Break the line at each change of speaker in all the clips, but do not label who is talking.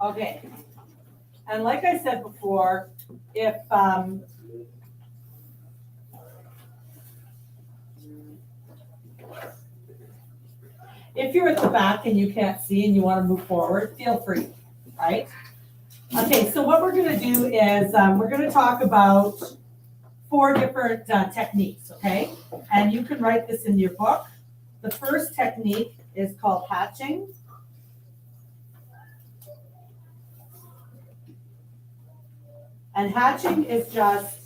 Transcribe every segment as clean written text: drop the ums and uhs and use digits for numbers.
Okay. And like I said before, if you're at the back and you can't see and you want to move forward, feel free, right? Okay, so what we're gonna do is, we're gonna talk about 4 different techniques, okay? And you can write this in your book. The first technique is called hatching. And hatching is just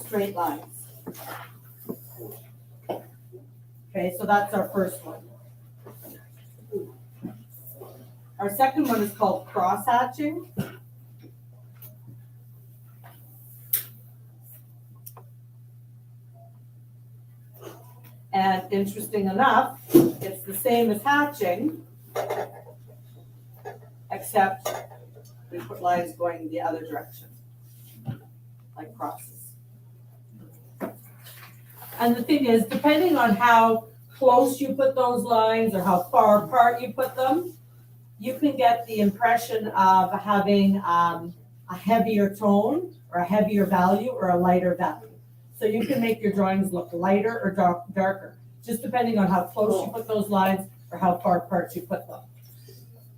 straight lines. Okay, so that's our first one. Our second one is called cross hatching. And interesting enough, it's the same as hatching, except we put lines going the other direction, like crosses. And the thing is, depending on how close you put those lines or how far apart you put them, you can get the impression of having a heavier tone or a heavier value or a lighter value. So you can make your drawings look lighter or darker, just depending on how close you put those lines or how far apart you put them.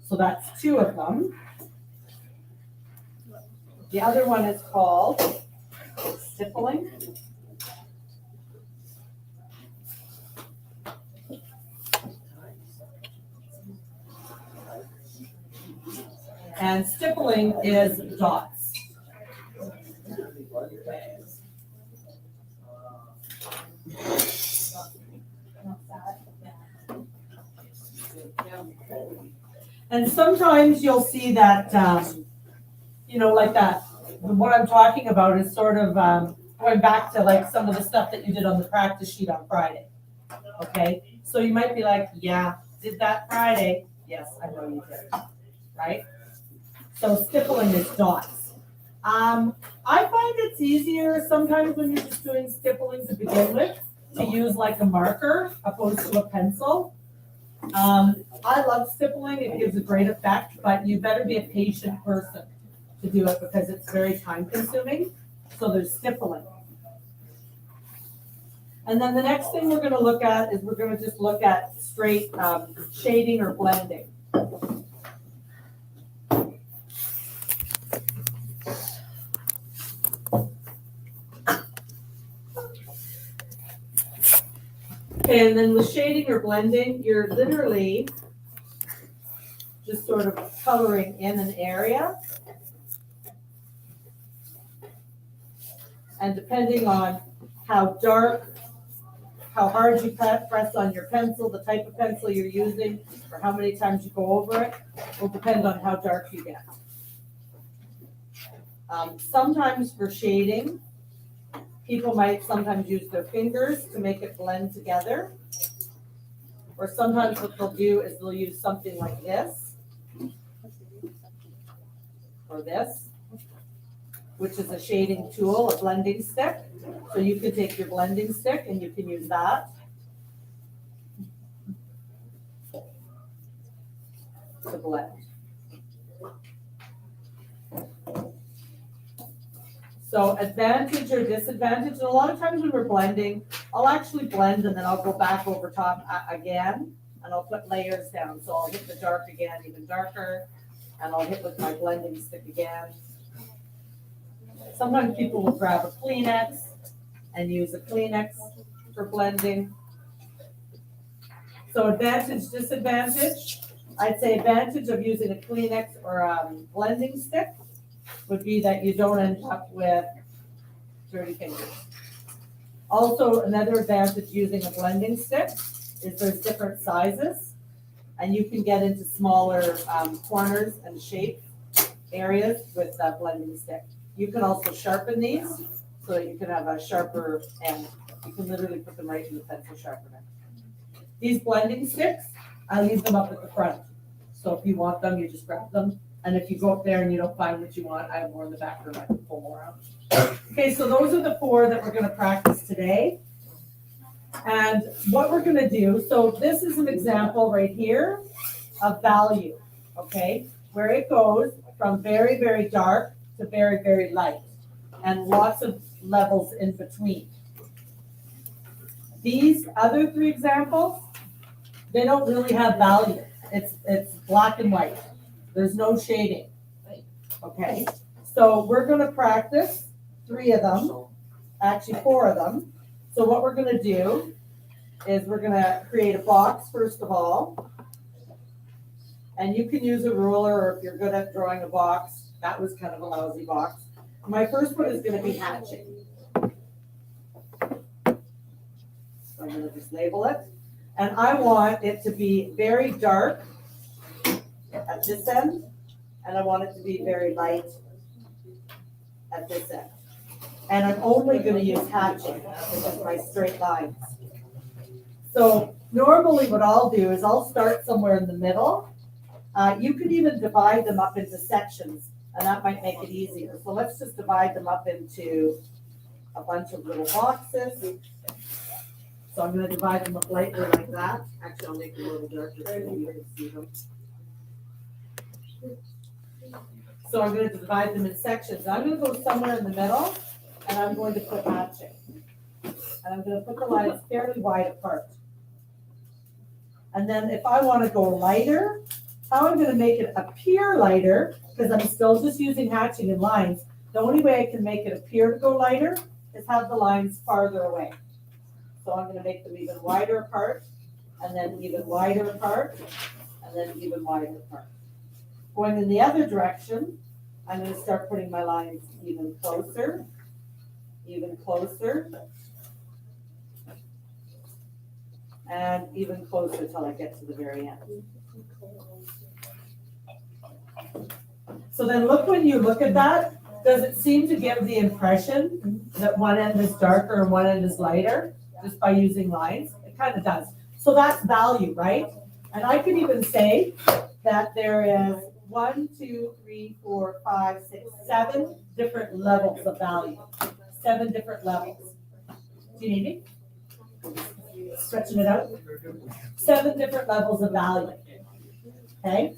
So that's 2 of them. The other one is called stippling. And stippling is dots. And sometimes you'll see that, like that, what I'm talking about is sort of going back to like some of the stuff that you did on the practice sheet on Friday. Okay, so you might be like, yeah, did that Friday. Yes, I know you did, right? So stippling is dots. I find it's easier sometimes when you're just doing stippling to begin with to use like a marker opposed to a pencil. I love stippling, it gives a great effect, but you better be a patient person to do it because it's very time consuming. So there's stippling. And then the next thing we're gonna look at is we're gonna just look at straight shading or blending. Okay, and then with shading or blending, you're literally just sort of coloring in an area. And depending on how dark, how hard you press on your pencil, the type of pencil you're using, or how many times you go over it, will depend on how dark you get. Sometimes for shading, people might sometimes use their fingers to make it blend together. Or sometimes what they'll do is they'll use something like this, or this, which is a shading tool, a blending stick. So you can take your blending stick and you can use that to blend. So advantage or disadvantage, and a lot of times when we're blending, I'll actually blend and then I'll go back over top again and I'll put layers down. So I'll hit the dark again, even darker, and I'll hit with my blending stick again. Sometimes people will grab a Kleenex and use a Kleenex for blending. So advantage, disadvantage. I'd say advantage of using a Kleenex or a blending stick would be that you don't end up with dirty fingers. Also, another advantage using a blending stick is there's different sizes and you can get into smaller corners and shape areas with that blending stick. You can also sharpen these so that you can have a sharper end. You can literally put them right in the pencil sharpener. These blending sticks, I leave them up at the front. So if you want them, you just grab them. And if you go up there and you don't find what you want, I have more in the back room, I can pull more out. Okay, so those are the 4 that we're gonna practice today. And what we're gonna do, so this is an example right here of value, okay? where it goes from very, very dark to very, very light, and lots of levels in between. These other three examples, they don't really have value. It's black and white. There's no shading. Okay, so we're gonna practice 3 of them, actually 4 of them. So what we're gonna do is we're gonna create a box first of all. And you can use a ruler, or if you're good at drawing a box, that was kind of a lousy box. My first one is gonna be hatching. So I'm gonna just label it. And I want it to be very dark at this end, and I want it to be very light at this end. And I'm only gonna use hatching, which is my straight lines. So normally what I'll do is I'll start somewhere in the middle. You could even divide them up into sections, and that might make it easier. So let's just divide them up into a bunch of little boxes. So I'm gonna divide them up lightly like that. Actually, I'll make them a little darker so you can see them. So I'm gonna divide them in sections. I'm gonna go somewhere in the middle, and I'm going to put hatching. And I'm gonna put the lines fairly wide apart. And then if I wanna go lighter, how I'm gonna make it appear lighter, because I'm still just using hatching and lines, the only way I can make it appear to go lighter is have the lines farther away. So I'm gonna make them even wider apart, and then even wider apart, and then even wider apart. Going in the other direction, I'm gonna start putting my lines even closer, and even closer till I get to the very end. So then look, when you look at that, does it seem to give the impression that one end is darker and one end is lighter just by using lines? It kind of does. So that's value, right? And I could even say that there is 1, 2, 3, 4, 5, 6, 7 different levels of value. 7 different levels. Do you need me? Stretching it out. 7 different levels of value. Okay?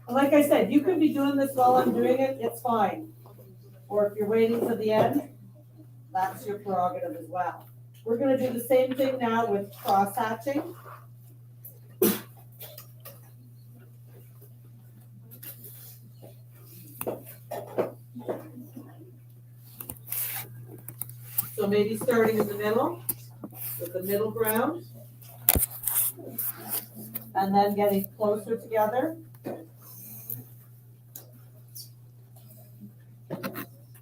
And like I said, you could be doing this while I'm doing it, it's fine. Or if you're waiting to the end, that's your prerogative as well. We're gonna do the same thing now with cross hatching. So maybe starting in the middle, with the middle ground, and then getting closer together.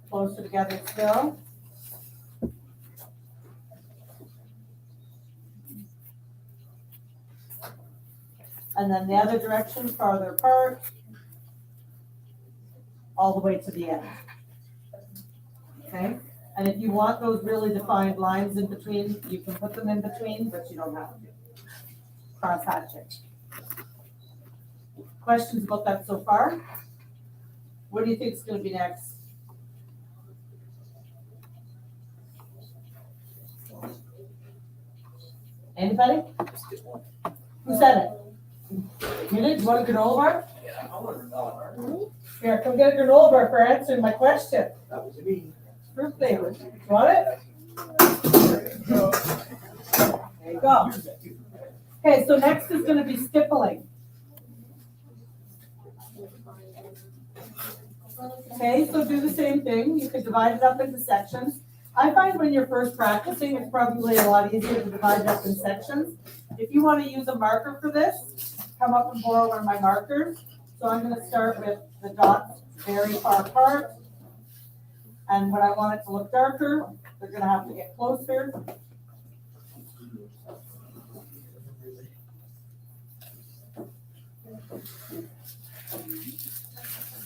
Closer together still. And then the other direction, farther apart, all the way to the end. Okay? And if you want those really defined lines in between, you can put them in between, but you don't have to. Cross hatching. Questions about that so far? What do you think is going to be next? Anybody? Who said it? You did? You want a granola bar?
Yeah, I want a granola bar.
Here, come get a granola bar for answering my question.
That was me.
Fruit flavor. You want it? There you go. Okay, so next is going to be stippling. Okay, so do the same thing. You can divide it up into sections. I find when you're first practicing, it's probably a lot easier to divide it up in sections. If you want to use a marker for this, come up and borrow one of my markers. So I'm going to start with the dots very far apart. And when I want it to look darker, they're going to have to get closer.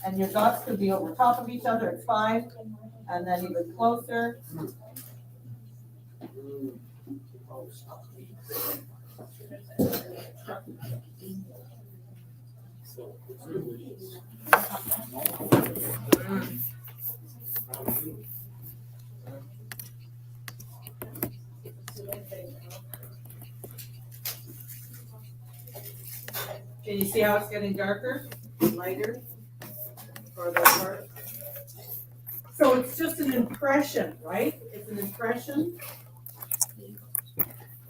And your dots could be over top of each other, it's fine. And then even closer. Can you see how it's getting darker? lighter for the part. So it's just an impression, right? It's an impression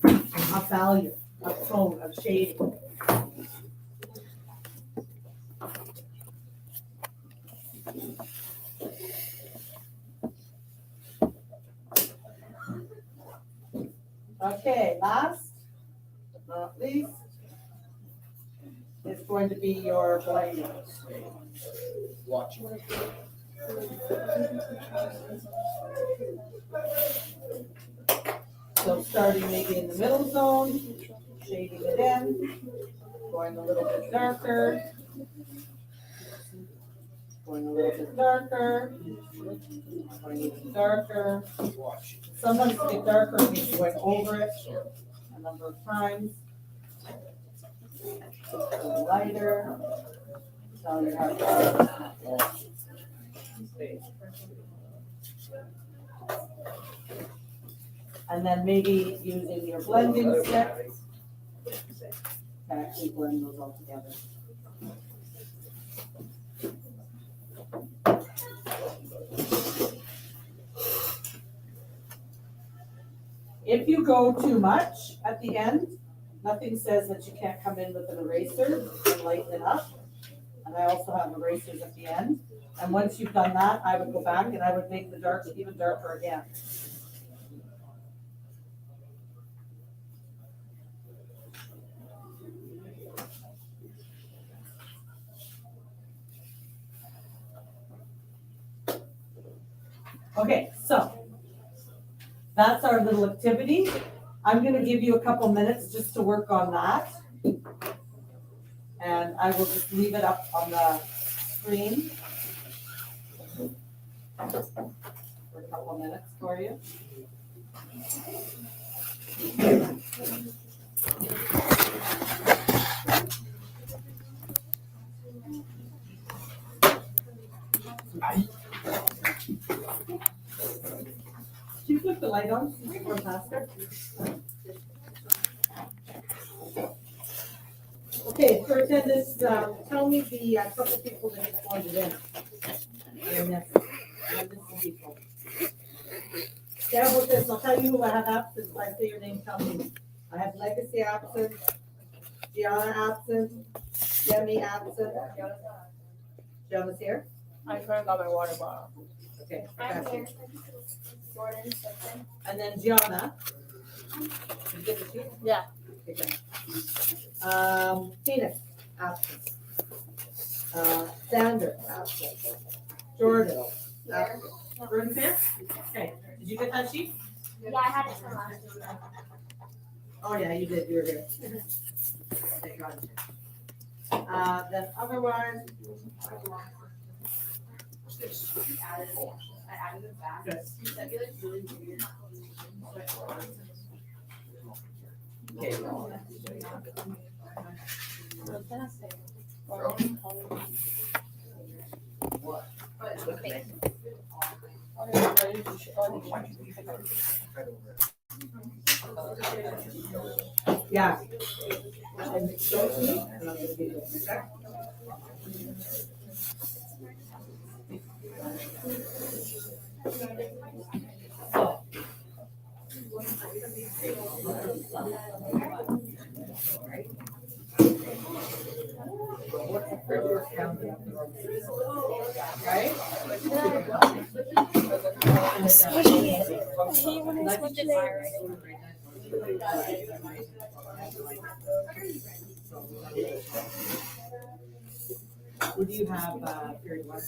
of value, of tone, of shading. Okay, last but not least is going to be your blending.
Watch.
So starting maybe in the middle zone, shading it in, going a little bit darker, going a little bit darker, going even darker.
Watch.
Sometimes to get darker, it means going over it a number of times. Going lighter. Tell you how to and then maybe using your blending stick to actually blend those all together. If you go too much at the end, nothing says that you can't come in with an eraser and lighten it up. And I also have erasers at the end. And once you've done that, I would go back and I would make the dark even darker again. Okay, so that's our little activity. I'm gonna give you a couple minutes just to work on that. And I will just leave it up on the screen for a couple minutes for you. Can you flip the light on? Can you go faster? Okay, for attendance, tell me the couple people that responded in. And that's the people. Yeah, with this, I'll tell you who I have absent. If I say your name, tell me. I have Legacy absent, Gianna absent, Demi absent. Gianna's here?
I forgot my water bottle.
Okay, I
I'm
got you.
here. Jordan, Stephen.
And then Gianna. Did you get the sheet?
Yeah.
Okay, good. Phoenix, absent. Sander, absent. Jordan, absent. Jordan's here? Okay, did you get that sheet?
Yeah, I had it from last week.
Oh, yeah, you did, you were here. Okay, got it. Then otherwise.
I added it back.
Good.
That'd be like really weird.
Okay. Yeah. And show it to me, and I'm gonna give you a check. Right? Would you have period one?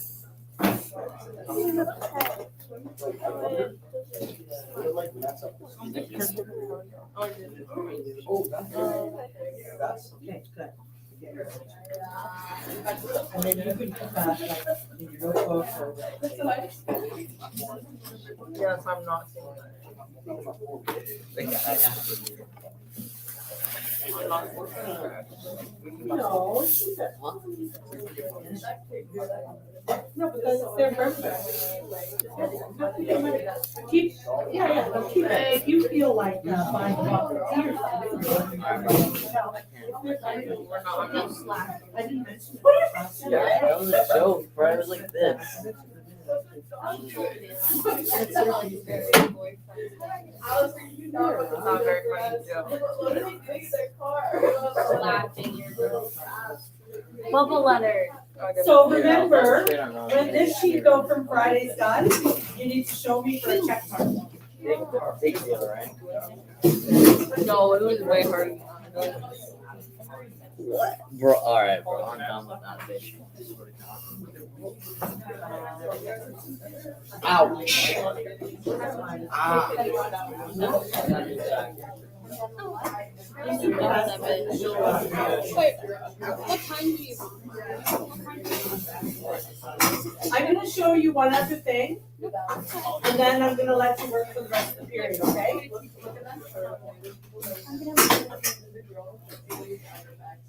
Okay, good. And then you could put that like in your notebook or.
Yes, I'm not seeing
No, no, because they're perfect. Keep, yeah, no, keep it. If you feel like buying a bottle of tea or something. I didn't mention it.
Yeah, that was a joke, bro. It was like this.
It's not very funny joke.
Bubble letter.
So remember,
Straight on wrong.
when this sheet go from Friday's done, you need to show me for a check mark.
Big deal, right?
No, it was way harder.
Bro, alright, bro. I'm done with that bitch. Ouch.
What time do you want?
I'm gonna show you one other thing, and then I'm gonna let you work for the rest of the period, okay?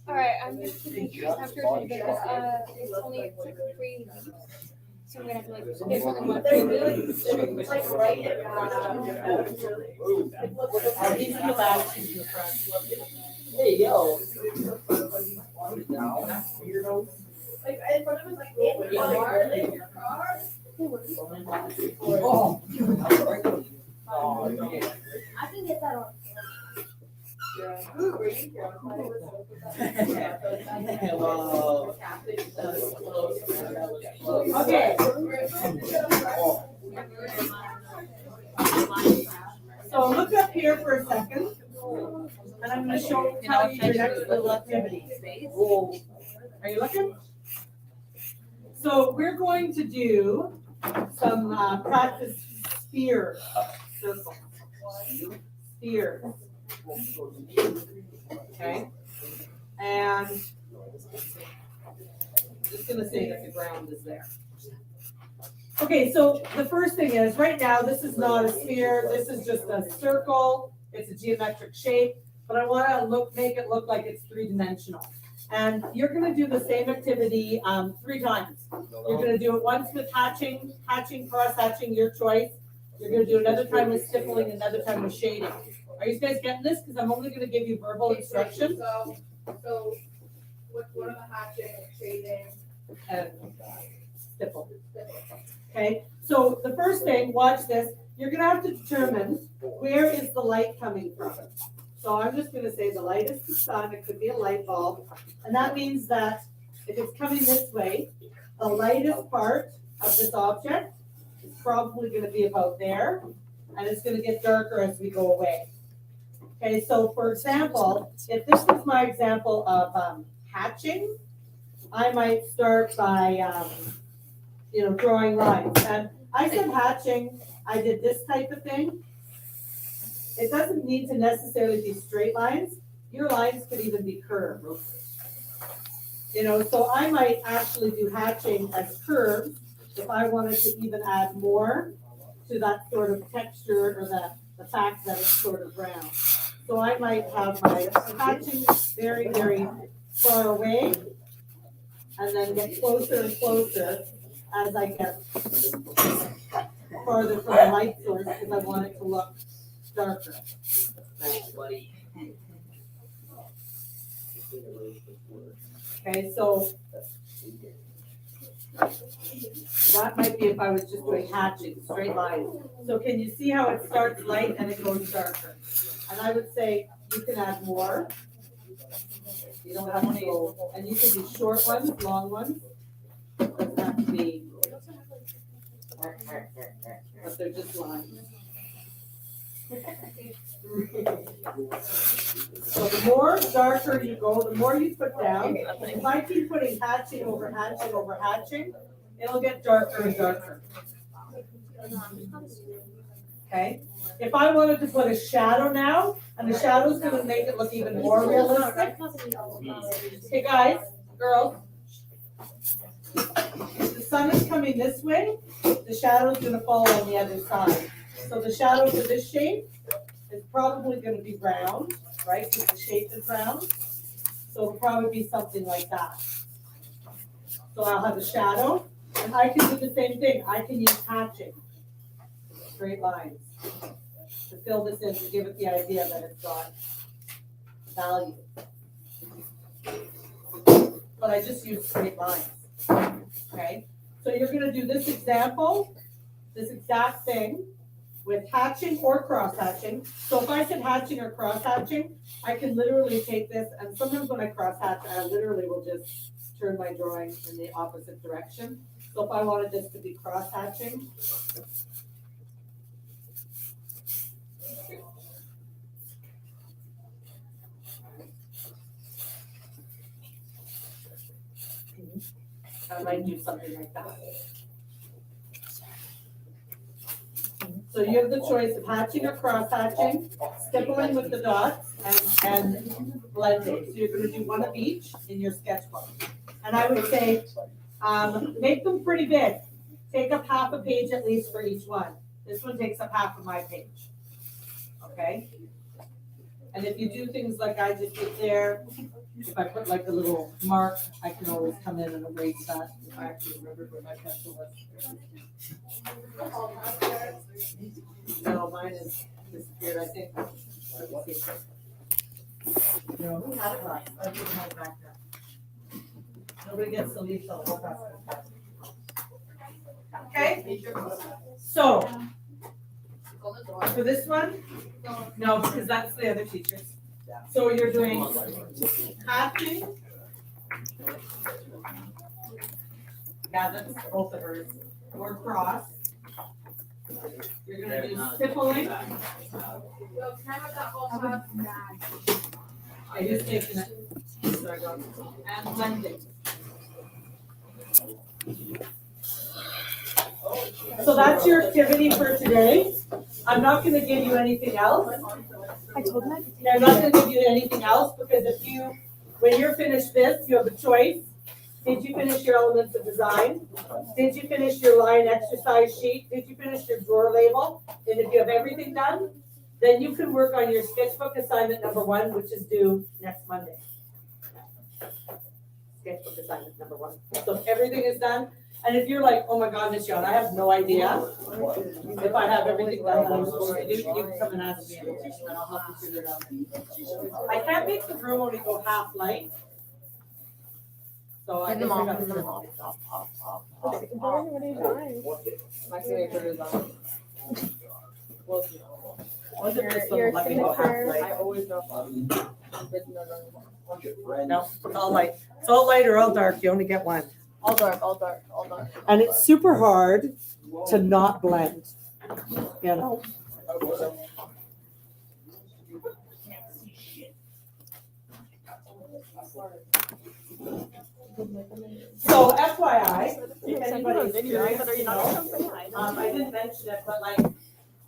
Alright, I'm just gonna have to do because it's only 3 weeks. So we're gonna have to like get one month.
These are the last in the front.
Hey, yo.
Like, in front of us, like, in the car, like, your car.
Oh.
I can get that on.
Okay. So look up here for a second, and I'm gonna tell you your next little activity. Are you looking? So we're going to do some practice sphere circles. Spheres. Okay? And I'm just gonna say that the ground is there. Okay, so the first thing is, right now, this is not a sphere, this is just a circle, it's a geometric shape, but I wanna make it look like it's three-dimensional. And you're gonna do the same activity 3 times. You're gonna do it once with hatching, cross-hatching, your choice. You're gonna do another time with stippling, another time with shading. Are you guys getting this? Because I'm only gonna give you verbal instruction.
So, what are the hatching, shading?
And stipple. Okay, so the first thing, watch this, you're gonna have to determine where is the light coming from. So I'm just gonna say the light is the sun, it could be a light bulb, and that means that if it's coming this way, the lightest part of this object is probably gonna be about there, and it's gonna get darker as we go away. Okay, so for example, if this was my example of hatching, I might start by, drawing lines. And I said hatching, I did this type of thing. It doesn't need to necessarily be straight lines. Your lines could even be curved. So I might actually do hatching as curves if I wanted to even add more to that sort of texture or the fact that it's sort of round. So I might have my hatching very, very far away and then get closer and closer as I get farther from the light source because I want it to look darker.
Thanks, buddy.
Okay, so that might be if I was just doing hatching, straight lines. So can you see how it starts light and it goes darker? And I would say you can add more. You don't have to go, and you can do short ones, long ones. Doesn't have to be, but they're just lines. So the more darker you go, the more you put down. If I keep putting hatching over hatching over hatching, it'll get darker and darker. Okay? If I wanted to put a shadow now, and the shadow's gonna make it look even more realistic. Hey guys, girls. If the sun is coming this way, the shadow's gonna fall on the other side. So the shadow for this shape is probably gonna be round, right, because the shape is round. So it'll probably be something like that. So I'll have a shadow, and I can do the same thing, I can use hatching, straight lines, to fill this in, to give it the idea that it's got value. But I just use straight lines, okay? So you're gonna do this example, this exact thing, with hatching or cross hatching. So if I said hatching or cross hatching, I can literally take this, and sometimes when I cross hatch, I literally will just turn my drawing in the opposite direction. So if I wanted this to be cross hatching, I might do something like that. So you have the choice of hatching or cross hatching, stippling with the dots, and blending. So you're gonna do one of each in your sketchbook. And I would say, make them pretty big. Take up half a page at least for each one. This one takes up half of my page. Okay? And if you do things like I just did there, if I put like a little mark, I can always come in and erase that if I actually remember where my pencil was. No, mine is disappeared, I think. Let me see. No, who had it last? I didn't have it back there. Nobody gets to leave till the whole rest. Okay, so, for this one, no, because that's the other teachers. So you're doing hatching. Yeah, that's both of hers, or cross. You're gonna do stippling.
Yo, can I have that whole top?
I just taken it. Sorry, go. And blending. So that's your activity for today. I'm not gonna give you anything else.
I told him
I'm not gonna give you anything else, because when you're finished this, you have a choice. Did you finish your elements of design? Did you finish your line exercise sheet? Did you finish your drawer label? And if you have everything done, then you can work on your sketchbook assignment number 1, which is due next Monday. Sketchbook assignment number 1. So if everything is done, and if you're like, oh my God, Miss Yon, I have no idea if I have everything done that I'm supposed to do, you can come and ask me, and I'll help you figure it out. I can't make the room only go half light. So I guess I gotta turn it off.
what are you doing?
My signature is on.
Was it just
Your
let me go half
signature.
light?
I always drop off.
No, it's all light. It's all light or all dark, you only get one.
All dark, all dark, all dark.
And it's super hard to not blend, you know? So FYI, if anybody's curious, you know, I didn't mention it, but like,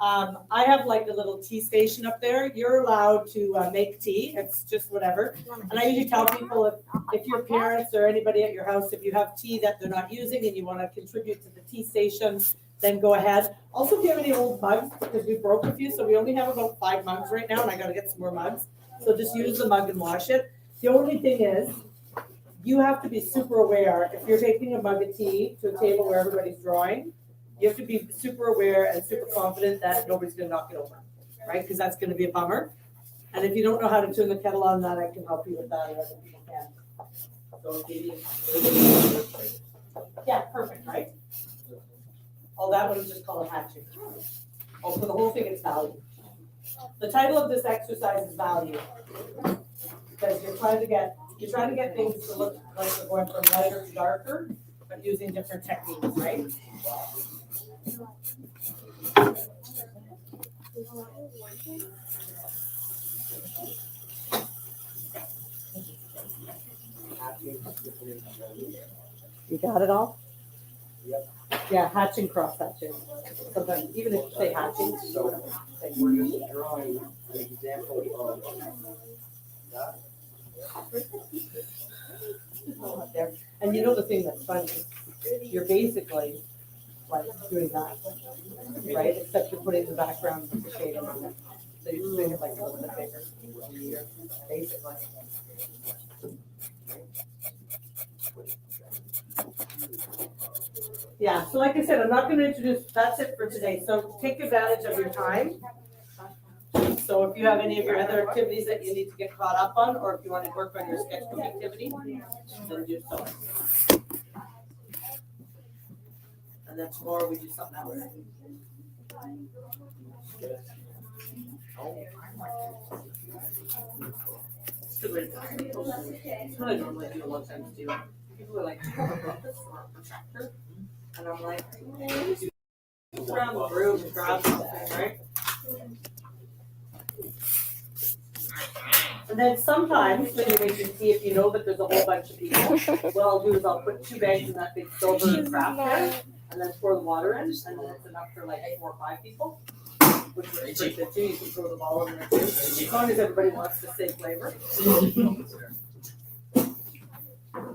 I have like a little tea station up there. You're allowed to make tea. It's just whatever. And I usually tell people if your parents or anybody at your house, if you have tea that they're not using and you want to contribute to the tea station, then go ahead. Also, if you have any old mugs, because we broke a few, so we only have about 5 mugs right now, and I got to get some more mugs. So just use the mug and wash it. The only thing is, you have to be super aware if you're taking a mug of tea to a table where everybody's drawing. You have to be super aware and super confident that nobody's gonna knock it over, right? Because that's gonna be a bummer. And if you don't know how to turn the kettle on, that I can help you with that, or other people can. So maybe, yeah, perfect, right? Oh, that one is just called hatching. Oh, for the whole thing, it's value. The title of this exercise is value. Because you're trying to get things to look like they're going from lighter to darker, but using different techniques, right? You got it all?
Yep.
Yeah, hatching, cross hatching. Sometimes, even if you say hatching.
So we're just drawing an example of that.
There. And you know the thing that's funny, you're basically like doing that, right? Except you're putting the background with the shading on it. So so you just make it like a little bit bigger, basically. Yeah, so like I said, I'm not gonna introduce, that's it for today, so take advantage of your time. So if you have any of your other activities that you need to get caught up on, or if you want to work on your sketchbook activity, then do so. And then tomorrow we do something else. It's good way to go. It's what I normally do a lot of times too. People are like, "Do you have a compass or a protractor?" And I'm like, "Just around the room and grab something, right?" And then sometimes when you're making tea, if you know that there's a whole bunch of people, what I'll do is I'll put 2 bags in that big silver craft pan, and then pour the water in, and then it's enough for like 4 or 5 people. Which is pretty good too, you can throw them all in there too, as long as everybody wants the same flavor.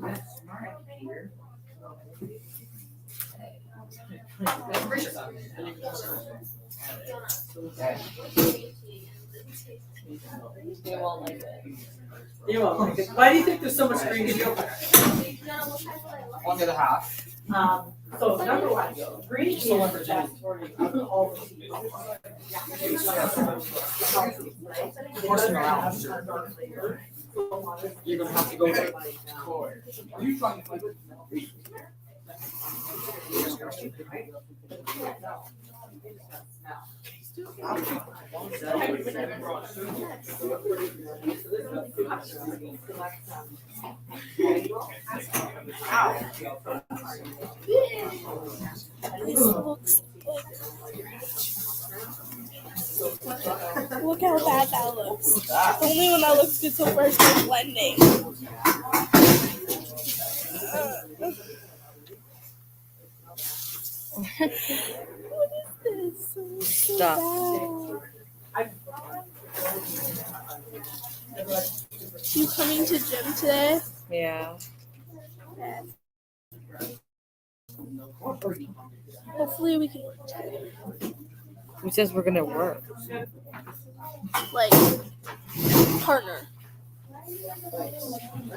That's smart, Peter.
They won't like it.
You won't like it. Why do you think there's so much green in your?
1.5.
So number 1, green tea is the best for you out of all the teas.
Portion around. You're gonna have to go to core. Are you trying to find it?
Look how bad that looks. Only when that looks good so first we're blending. What is this? So bad. You coming to gym today?
Yeah.
Hopefully we can work together.
Who says we're gonna work?
Like partner.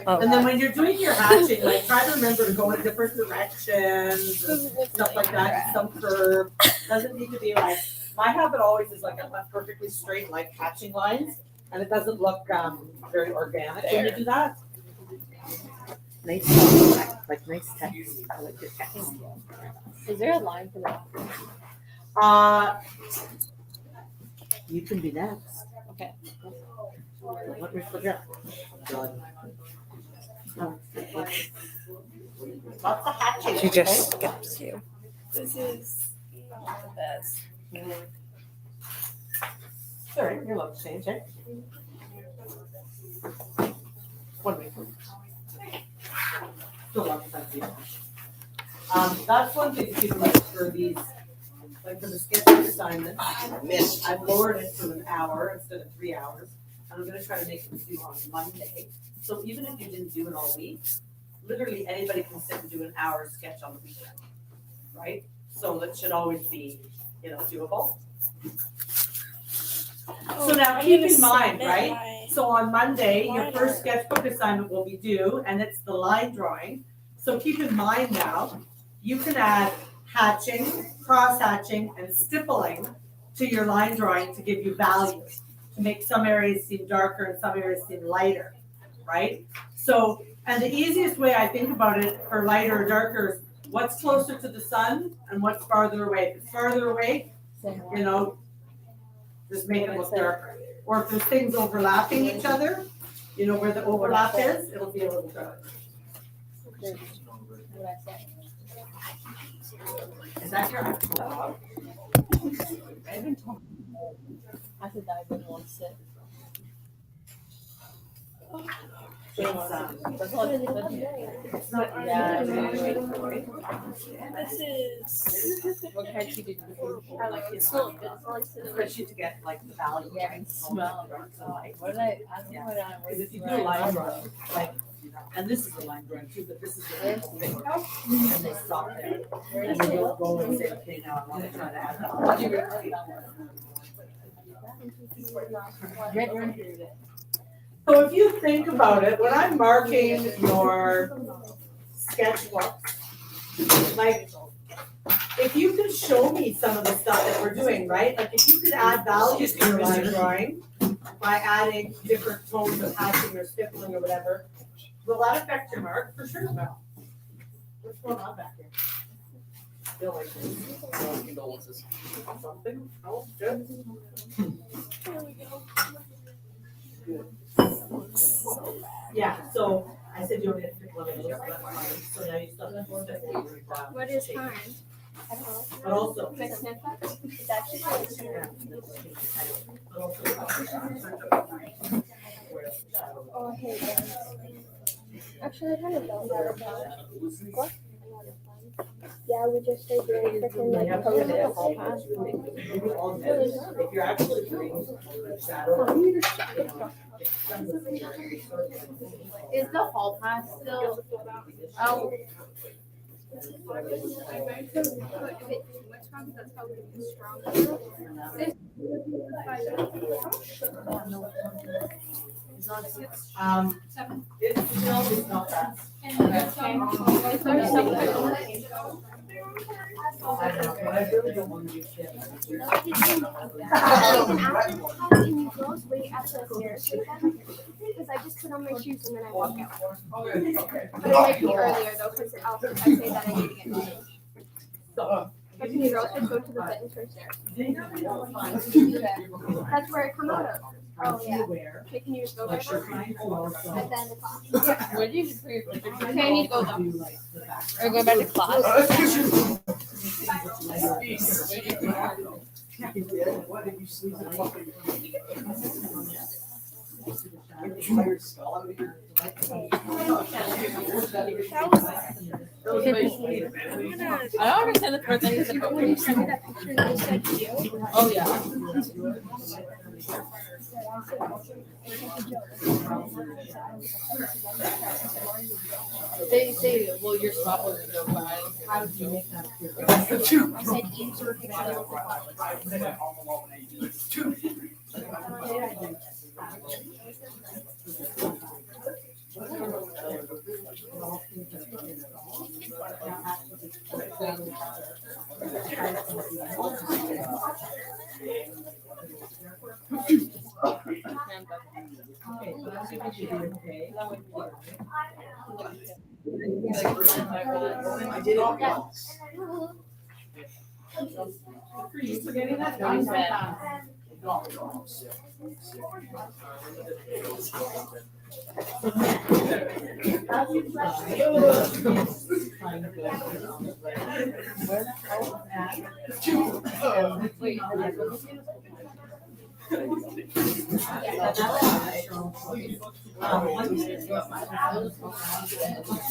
Oh.
And then when you're doing your hatching, like try to remember to go in different directions and stuff like that, some curve. Doesn't need to be like, my habit always is like a perfectly straight like hatching lines, and it doesn't look very organic when you do that. Nice, like nice text. I like your text.
Is there a line for that?
You can be next.
Okay.
Let me forget. Lots of hatching.
She just skips you.
This is not the best.
Sorry, your love change, eh? 1 week. Still love that's one thing to keep in mind for these, like for the sketchbook assignment. I've lowered it to an hour instead of 3 hours. And I'm gonna try to make it due on Monday. So even if you didn't do it all week, literally anybody can sit and do an hour sketch on the weekend, right? So that should always be, doable. So now keep in mind, right? So on Monday, your first sketchbook assignment will be due, and it's the line drawing. So keep in mind now, you can add hatching, cross hatching, and stippling to your line drawing to give you value, to make some areas seem darker and some areas seem lighter, right? So, and the easiest way I think about it for lighter or darker is what's closer to the sun and what's farther away. If it's farther away, just make it look darker. Or if there's things overlapping each other, where the overlap is, it'll be a little darker. Is that your actual dog?
I said that I didn't want to sit.
It's not.
Yeah.
This is
What kind did you do?
I like it. Especially to get like the value.
Yeah, and smell. What did I don't know what I
Because if you do a line drawing, like, and this is a line drawing too, but this is the thing. And they stop there. And then you'll go and say, okay, now I want to try to add that. So if you think about it, when I'm marking your sketchbook, like, if you could show me some of the stuff that we're doing, right? Like, if you could add values to your line drawing by adding different tones of hatching or stippling or whatever, will that affect your mark? For sure it will. What's going on back here? Feel like this.
Condolences.
Something? Oh, good. Yeah, so I said you were gonna pick one of those, that's fine. So now you still have to.
What is fine?
But also.
Next snap back? It's actually
Yeah, but also.
Oh, hey, guys. Actually, I kind of love that about it. What? Yeah, we just started doing freaking like code at all times.
If you're actually doing shadow.
Is the hall pass still? Oh.
It's still not that.
Is there something?
I don't know, but I really don't want to use it.
Can you girls wait at the stairs because I just put on my shoes and then I walk out. But it might be earlier though, because I'll say that I need to get changed.
So,
But can you girls just go to the fitness first there? That's where I come out of. Oh, yeah. Okay, can you just go there first? And then the class.
Where did you just put your picture?
Okay, I need to go though.
Or go back to class?
What did you sleep
I don't understand the first thing you said, but when you
Send me that picture and you said you.
oh yeah. They say, well, your spot was so bad.
how did you make that appear?
I said insert picture.
Okay, so that's what you do, okay?
I did it once.
For you forgetting that? No, you said that. Where the hell was that?
Wait,
One thing is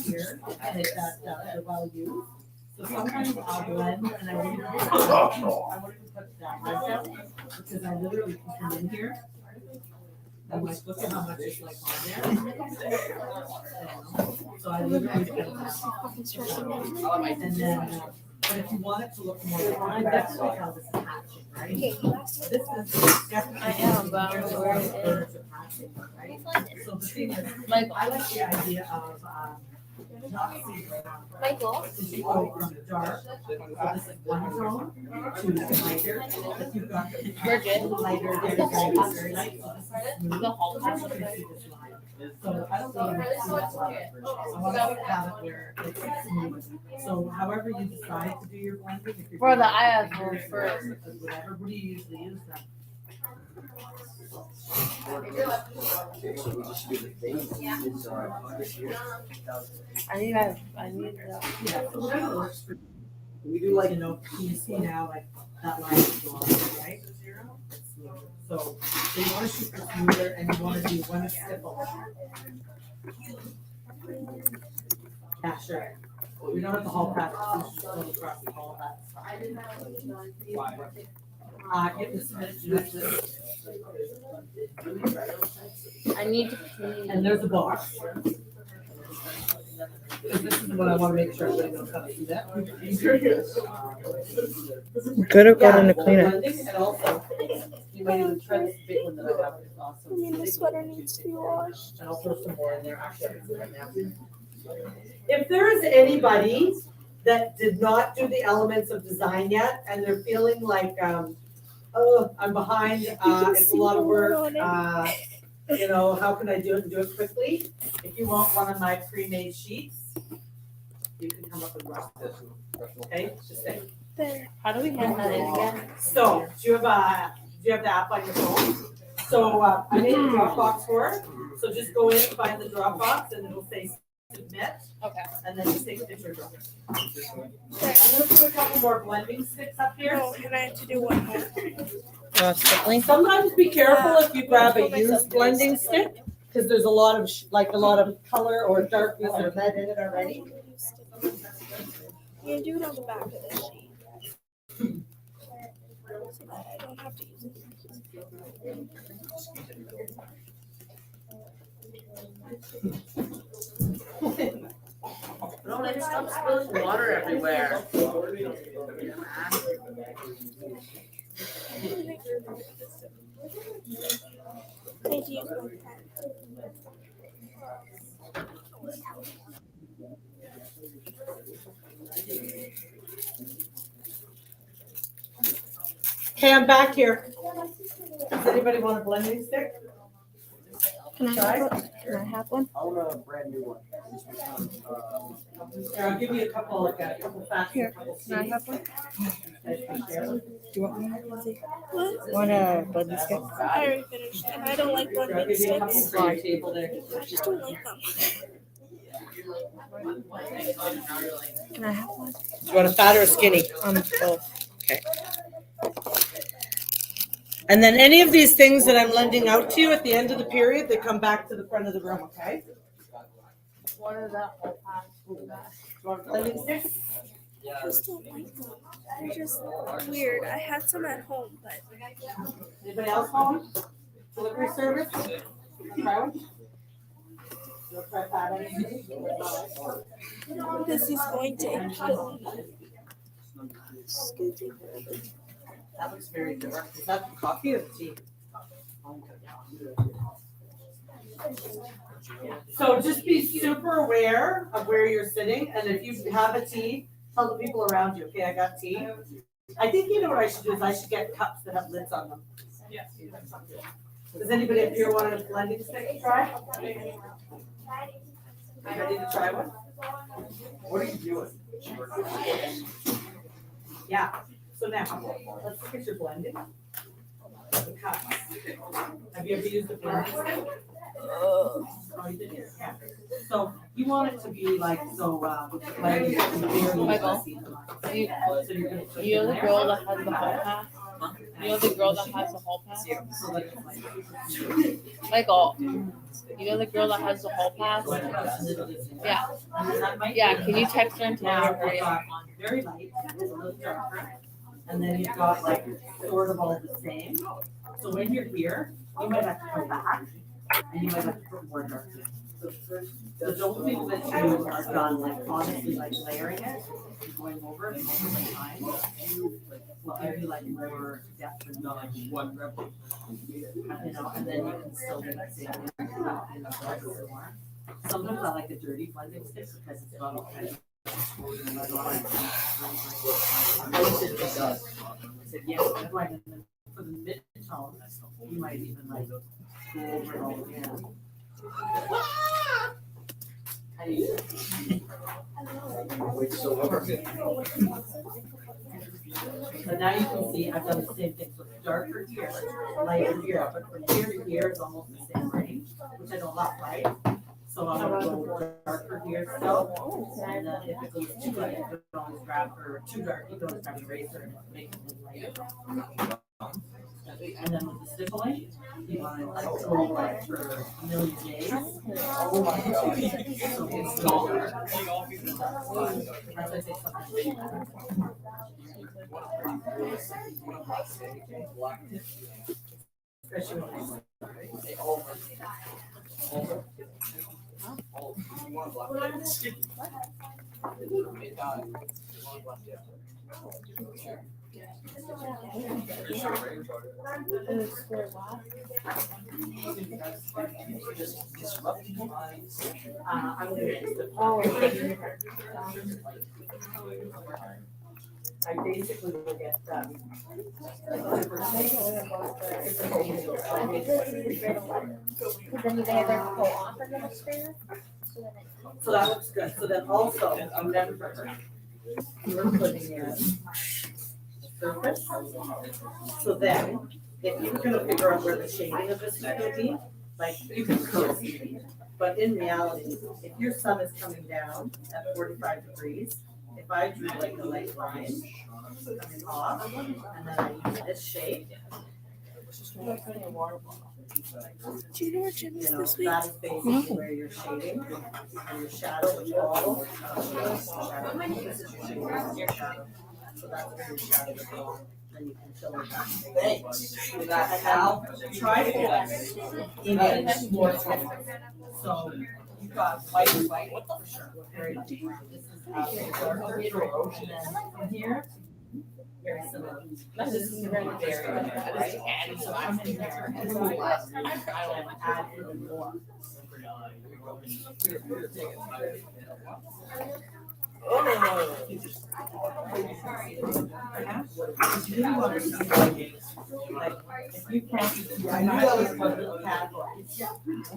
here, and it's that, the well used. So sometimes I'll blend and I won't even put that red down, because I literally can come in here. I'm like, look at how much is like on there. So I literally put that. And then, but if you want it to look more refined, that's like how this is hatching, right?
Okay, you asked
This is definitely.
I am, but I don't know where it is.
Right? So the thing is,
Michael.
I like the idea of, not seeing
Michael.
is you go from dark, so this like one tone to lighter, if you've got the
Bridget.
lighter, there's very light, so this is smooth.
The hall pass.
You can see this line. So I don't know. if you see that line. I want to have it where it's smooth. So however you decide to do your blending, if you're.
For the
doing
IS
it
one first.
Whatever, what do you usually use then?
Okay, so we just do the thing. It's, this year.
I need the.
Yeah, so whatever works for
We do like,
you know, you see now, like, that line is long, right? It's smoother. So you wanna shoot for smoother and you wanna do one stipple. Yeah, sure. We don't have the whole path, it's just go across the whole path. It was,
I need to clean.
and there's a box. This is what I wanna make sure everybody knows how to do that.
Could have gotten
Yeah,
a Kleenex.
blending and also, You might even try this big one that I have, it's awesome.
I mean, the sweater needs to be washed.
And I'll throw some more in there, actually, I can do that now. If there is anybody that did not do the elements of design yet, and they're feeling like, oh, I'm behind, it's a lot of work, you know, how can I do it and do it quickly? If you want one of my pre-made sheets, you can come up and grab it, okay, just say.
There.
How do we hand that in again?
So, do you have the app on your phone? So, I made a Dropbox for it, so just go in, find the Dropbox, and it'll say submit,
Okay.
and then just take a picture of it. I'm gonna put a couple more blending sticks up here.
Oh, and I have to do one more.
Sometimes be careful if you grab a used blending stick, because there's a lot of, like a lot of color or darkness or lead in it already.
You do it on the back of the sheet. So that I don't have to use it.
No, they stop spilling water everywhere.
I need to use my pen.
Okay, I'm back here. Does anybody want a blending stick?
Can I have one? Can I have one?
I want a brand new one.
Here, I'll give you a couple, like a couple facts.
Here, Can I have one?
one?
You want one?
What?
Want a blending stick?
I already finished, and I don't like
I'll
blending
give you a couple
sticks.
for your table there.
I just don't like them.
Can I have one?
You want a fat or a skinny?
Both.
And then any of these things that I'm lending out to you at the end of the period, they come back to the front of the room, okay?
What is that whole pack?
Do you want a blending stick?
I just don't like them. They're just weird. I had some at home, but
Anybody else home? Delivery service? Try one? You'll try fat and
this is going to kill me.
that looks very good. Is that coffee or tea? So just be super aware of where you're sitting, and if you have a tea, tell the people around you, okay, I got tea. I think you know what I should do is I should get cups that have lids on them. Does anybody up here want a blending stick to try? Ready to try one?
What are you doing?
Yeah, so now, let's look at your blending. The cups. Have you ever used a blending stick? Oh, you did, yeah. So you want it to be like, so, like,
Michael,
so you're gonna put
You know
it
the
in
girl
there.
that has the hall pass? You know the girl that has the hall pass?
So that it's like-
Michael, you know the girl that has the hall pass? Yeah. Yeah, can you text her and tell
Now,
her to hurry
you've
up?
got very light, a little darker, and then you've got like sort of all the same. So when you're here, you might have to come back, and you might have to put more dark in. So don't think that you are done, like honestly, like layering it, and going over it multiple times. Will give you like more depth and not like one rebel. You know, and then you can still do that same thing in the darker more. Sometimes I like a dirty blending stick because it's got all kinds of. I said, yes, that's right. And then for the mid-tone, you might even like go over it all again. So now you can see I've done the same thing. So it's darker here, lighter here, but from here to here it's almost the same range, which I don't love, right? So I'm gonna go darker here still, and then if it goes too light, you can always grab, or too dark, you can always grab an eraser and make it lighter. And then with the stippling, you want to like go like for a million days. So it's smaller. Unless I say something. Especially when I basically will get,
Then they either go off or go spare.
so that looks good. So then also, remember, you're putting in surface. So then, if you're gonna figure out where the shading of this is gonna be, like, you can still see. But in reality, if your sun is coming down at 45 degrees, if I drew like a light line coming off, and then I use this shape,
Do you know where Jim
you
is
know,
this week?
that is basically where you're shading, and your shadow, which all, this is your shading, this is your shadow. So that's where your shadow would go, then you can fill in that space.
Thanks. We got Al.
Try to image more text. So
You got white and white. What the?
very much. This is darker, and then from here, very similar. This is very, right? And so I'm in there, and so I add even more. You want to see like, if you can't, I knew that was one of the categories.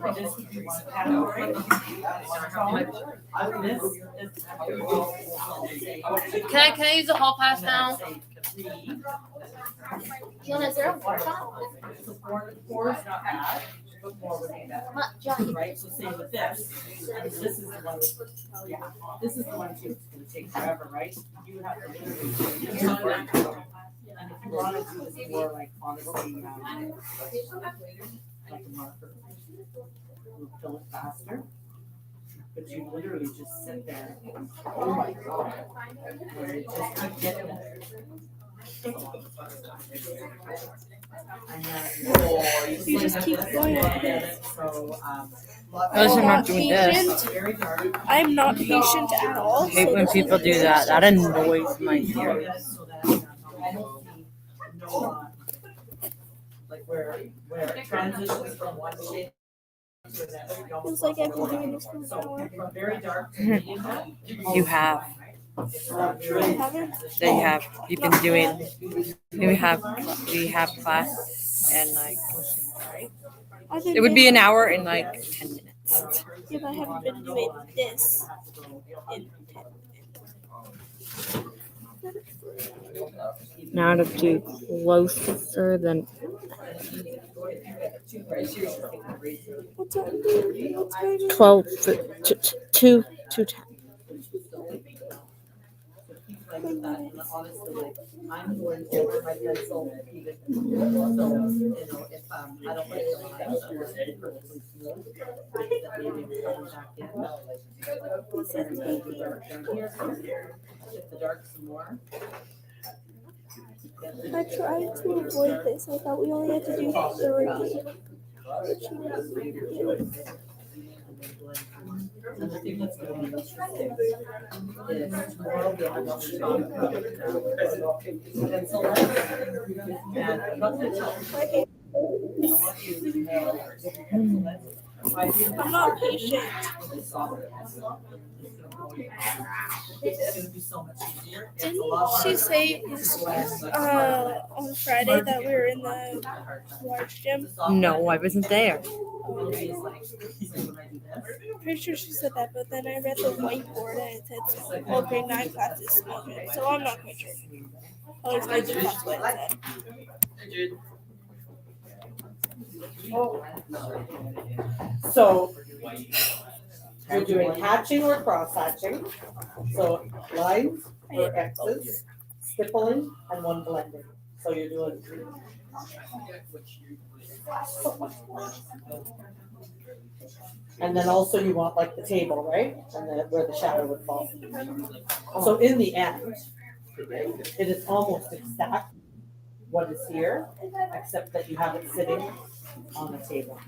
And this would be one category.
Can I use a hall pass now?
John, is there a workshop?
So four is not bad, but more would be better.
John.
Right, so same with this, and this is the one, yeah, this is the one too, it's gonna take forever, right? You have to literally. And if you wanna do this more like honestly, like a marker, you'll fill it faster. But you literally just sit there, oh my god, and you just keep getting it. And then.
You just keep going like this.
So,
Unless you're not doing this.
very dark.
I'm not patient at all.
I hate
so
when
this
people
is-
do that. That annoys my ears.
So that I don't see no, like where it transitions from one shade to another. You almost
Feels like I've been
lost
doing this for an
So
hour.
from very dark to medium dark.
You have.
It's not
I
really
haven't.
They have. You've been doing. We have class and like
I've been
it would be
doing-
an hour in like 10 minutes.
Yeah, but I haven't been doing this.
Now to do closer than
What's up? What's going on?
12 to 10.
Honestly, like, I'm going over my pencil even, so, you know, if, I don't like the lines that were perfectly smooth, that maybe we come back in. And then the dark down here, shift the dark some more.
I tried to avoid this. I thought we only had to do 3.
And the thing that's going to be interesting is tomorrow we are going to talk about pencil lines. And I'm not going to tell you. I want you to know pencil lines.
I'm not patient.
It's gonna be so much easier. It's a
Didn't
lot
she
harder.
say on Friday that we were in the large gym?
No, I wasn't there.
Pretty sure she said that, but then I read the whiteboard and it said all grade 9 classes small gym, so I'm not quite sure. At least I think that's what it said.
So you're doing hatching or cross hatching. So lines or X's, stippling, and one blending. So you're doing. And then also you want like the table, right? And then where the shadow would fall. So in the end, it is almost exact what is here, except that you have it sitting on the table.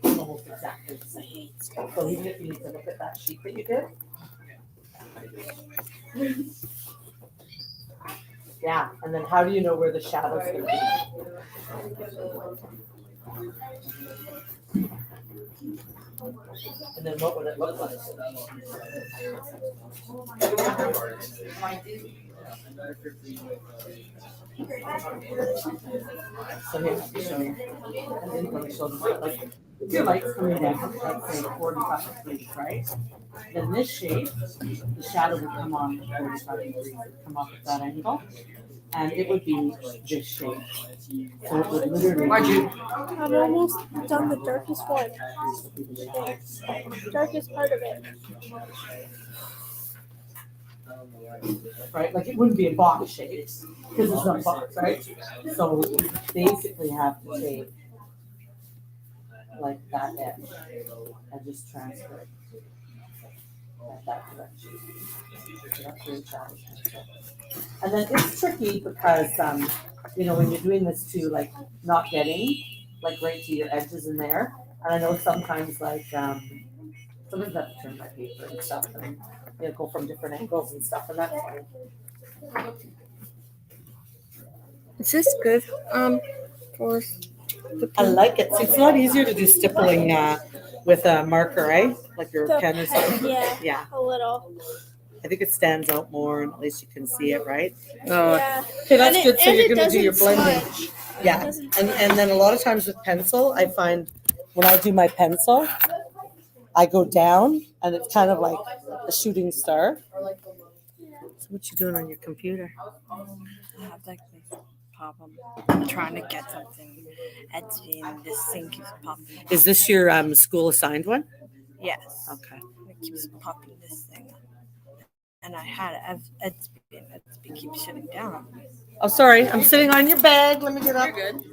It's almost exactly the same. So even if you need to look at that sheet that you did. Yeah, and then how do you know where the shadow's gonna be? And then what would it look like? So here, let me show you. And then let me show them, like, if your light's coming down, let's say 45 degrees, right? Then this shape, the shadow would come on 45 degrees, come off at that angle. And it would be this shape. So it would literally.
I'm almost done the darkest one. Darkest part of it.
Right, like it wouldn't be a box shape, because it's not a box, right? So you basically have to take like that edge and just transfer it like that direction. So that's really challenging. And then it's tricky because, you know, when you're doing this too, like not getting like right to your edges in there. And I know sometimes like, sometimes I have to turn my paper and stuff and, you know, go from different angles and stuff, and that's fine.
Is this good? For
I like it. See, it's a lot easier to do stippling with a marker, right? Like your
The
pen or something.
yeah,
Yeah,
a little.
I think it stands out more, and at least you can see it, right?
oh,
Yeah.
Okay, that's
And
good. So
and
you're
it
gonna do your
doesn't
blending.
smudge.
Yeah,
It doesn't
and then a lot of times with pencil, I find when I do my pencil, I go down, and it's kind of like a shooting star.
so what you doing on your computer? I have like this problem. I'm trying to get something editing. This thing keeps popping.
Is this your school assigned one?
Yes.
Okay.
It keeps popping this thing up. And I had Etsy keeps shutting down.
Oh, sorry, I'm sitting on your bag. Let me get up. You're good.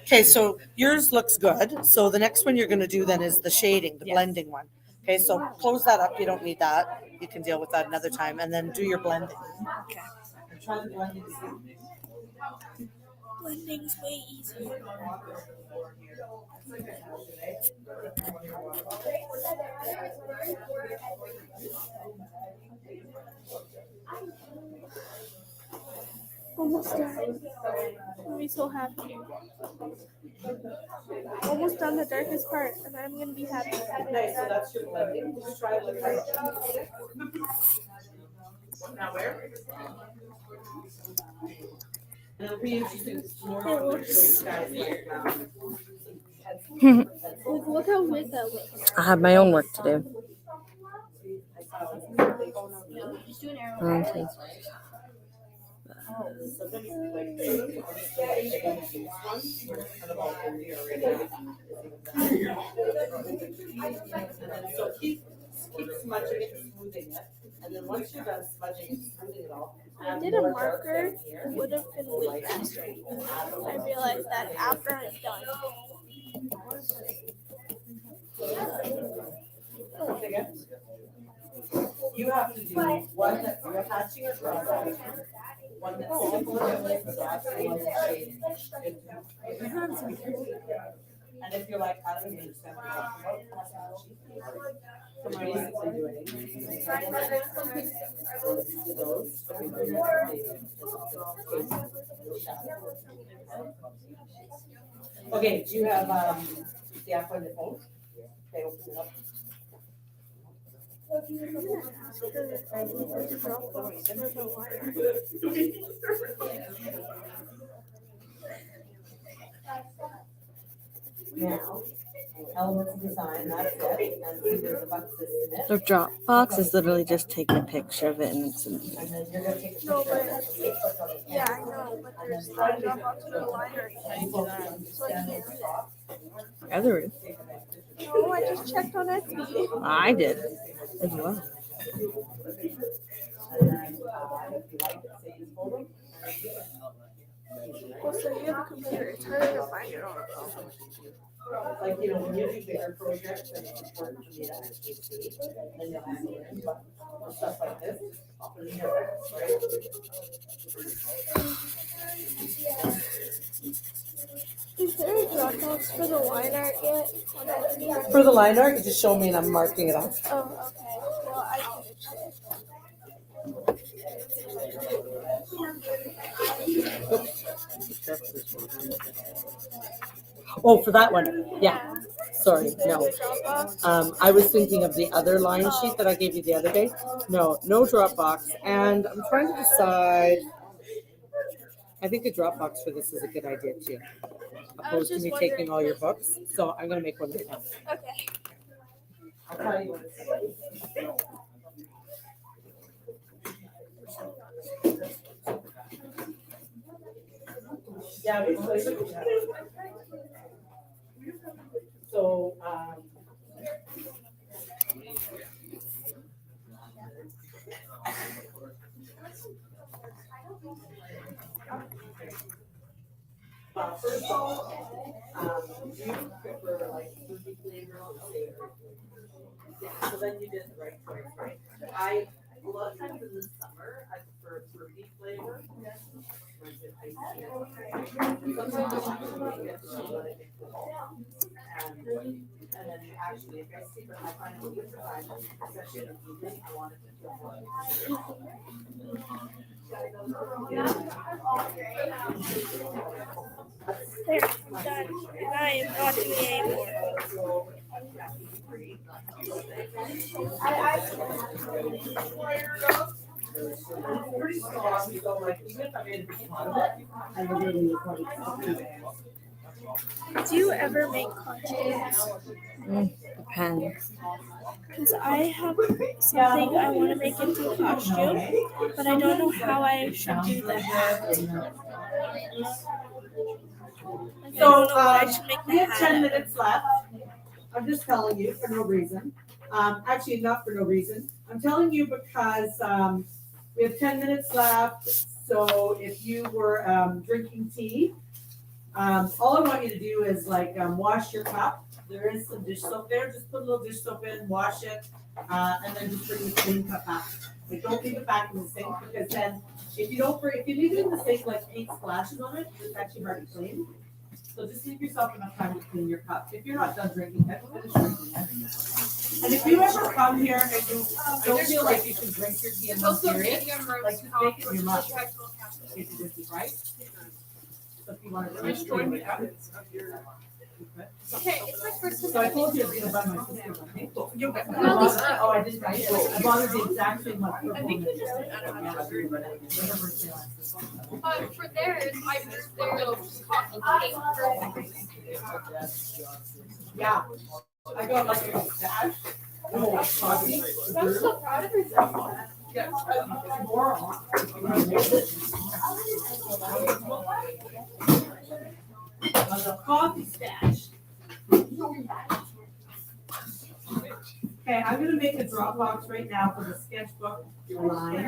Okay, so yours looks good. So the next one you're gonna do then is the shading, the blending one. Okay, so close that up. You don't need that. You can deal with that another time, and then do your blending.
Okay.
Try the blending.
Blending's way easier. Almost done. I'm be so happy. Almost done the darkest part, and I'm gonna be happy.
Okay, so that's your blending. Just try it with her. Now where? And it'll be interesting to
It looks
learn.
like, look how big that looks.
I have my own work to do.
Just do an arrow.
Okay.
So keep smudging it and smoothing it, and then once you're done smudging and smoothing it all.
If I did a marker, it would have been way faster. I realized that after I'm done.
You have to do one that you're hatching or drawing, one that's simple and one that's shading. And if you're like, I don't even understand what you're talking about, so basically doing those. Okay, do you have the app on your phone? Okay, open it up. Now, elements of design, that's it, and see there's a bunch of this in it.
The Dropbox is literally just taking a picture of it and it's in
And then you're gonna take a picture
No,
of
but-
it. and click on it.
Yeah, I know, but there's the Dropbox with a line right
And you focus on
so I can't do that.
other room.
No, I just checked on Etsy.
I did as well.
And then, if you like it, save the photo.
Well, so you have a computer. It's harder to find it on a phone.
Like, you know, when you do bigger projects, then it's important for me to actually see, and you'll have to, but for stuff like this, I'll put it in your box, right?
Is there a Dropbox for the line art yet on Etsy?
For the line art, you just show me and I'm marking it off.
Oh, okay. Well, I finished it.
Oh, for that one, yeah, sorry, no. I was thinking of the other line sheet that I gave you the other day. No Dropbox, and I'm trying to decide. I think a Dropbox for this is a good idea too, opposed to
just
me
wondering
taking all your
if-
books. So I'm gonna make one right now.
Okay.
I'll tell you what it's. Yeah, we play with each other. So, first of all, do you prefer like fruity flavor or savory? Yeah, so then you did the right choice, right? A lot of times in the summer, I prefer fruity flavor. Versus iced tea. Sometimes I actually make it so that it gets cool. And then actually, if I see that I find it winter time, especially in the evening, I want it to feel more.
There, I'm done. And I am not doing it anymore.
Pretty strong, so like even if I made a big pot of it, I literally would probably.
Do you ever make costumes?
Depends.
Because I have something I want to make into a costume, but I don't know how I should do that. Like, I
So,
don't know what I should make
we
the
have 10
hat of.
minutes left. I'm just telling you for no reason. Actually, not for no reason. I'm telling you because we have 10 minutes left. So if you were drinking tea, all I want you to do is like wash your cup. There is some dish soap there. Just put a little dish soap in, wash it, and then just bring the clean cup back. Like don't leave it back in the sink because then if you leave it in the sink like 8 splashes on it, it's actually hard to clean. So just leave yourself enough time to clean your cup. If you're not done drinking it, finish drinking it. And if you ever come here and you don't feel like you can drink your tea in one period, like just make it in your mouth. If you just right. So if you want to drink it.
Okay, it's my first
So I told you I was gonna buy my sister one. Hey?
You'll get
Oh, I didn't buy it. I bought her the exact same one.
I think you just, I don't know. For theirs, I just their little coffee cake.
Yeah. I got like a stash. Oh, coffee.
I'm so proud of herself.
Yeah. Tomorrow. A coffee stash. Okay, I'm gonna make a Dropbox right now for the sketchbook line.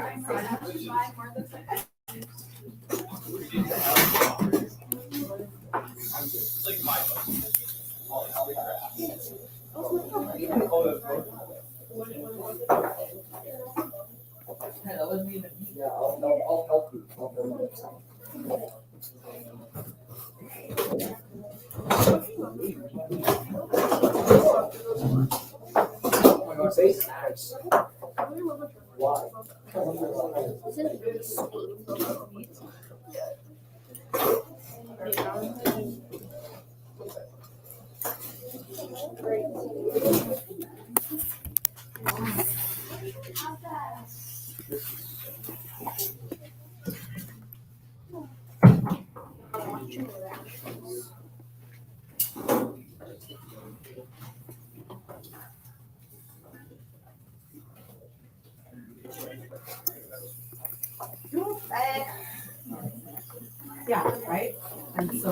Yeah, I'll help you. I'll help you. Say snacks. Why?
Yeah, right? And so,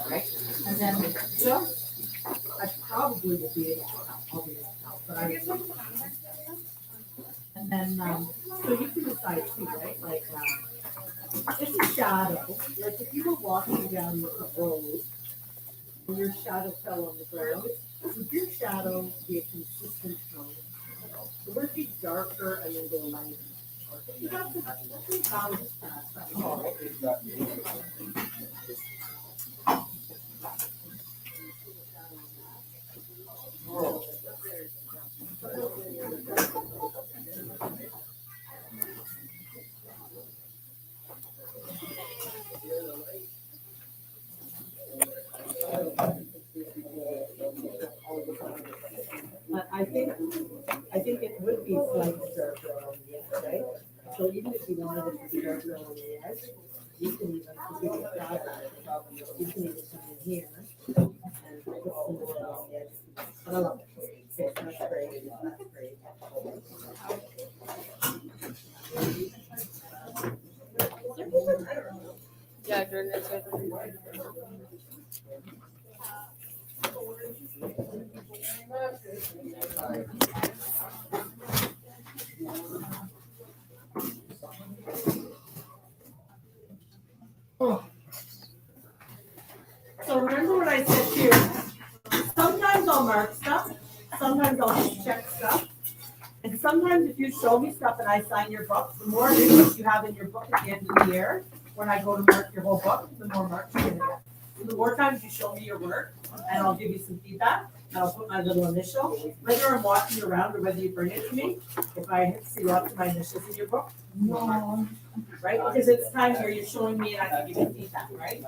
right? And then just, I probably will be able to help, I'll be able to help, but I. And then, so you can decide too, right? Like, it's a shadow, like if you were walking down the road and your shadow fell on the ground, would your shadow be a consistent tone? It would be darker and then go lighter. You have to balance that. But I think it would be slightly darker on the edge, right? So even if you wanted it to be darker on the edge, you can even, if you get that, you can even come in here and put some more on the edge. But I love it. Okay, that's great, that's great.
Yeah, Jordan is good.
So remember what I said to you, sometimes I'll mark stuff, sometimes I'll just check stuff. And sometimes if you show me stuff and I sign your book, the more news you have in your book at the end of the year, when I go to mark your whole book, the more marks you're gonna get. So the more times you show me your work, and I'll give you some feedback, and I'll put my little initial, whether I'm walking around or whether you bring it to me, if I see lots of my initials in your book, more marks. Right, because it's time where you're showing me and I can give you feedback, right?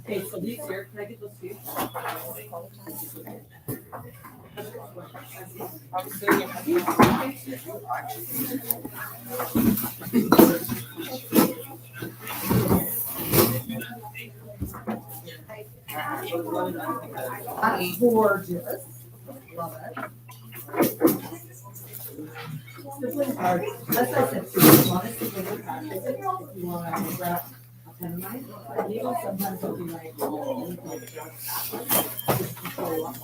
Okay, so these here, can I get those to you? That's gorgeous. Love it. Sibling cards. That's what I said, if you want a sibling card, if you want to grab a pen of mine, and even sometimes it'll be like, oh, you can grab that one. Just to show up.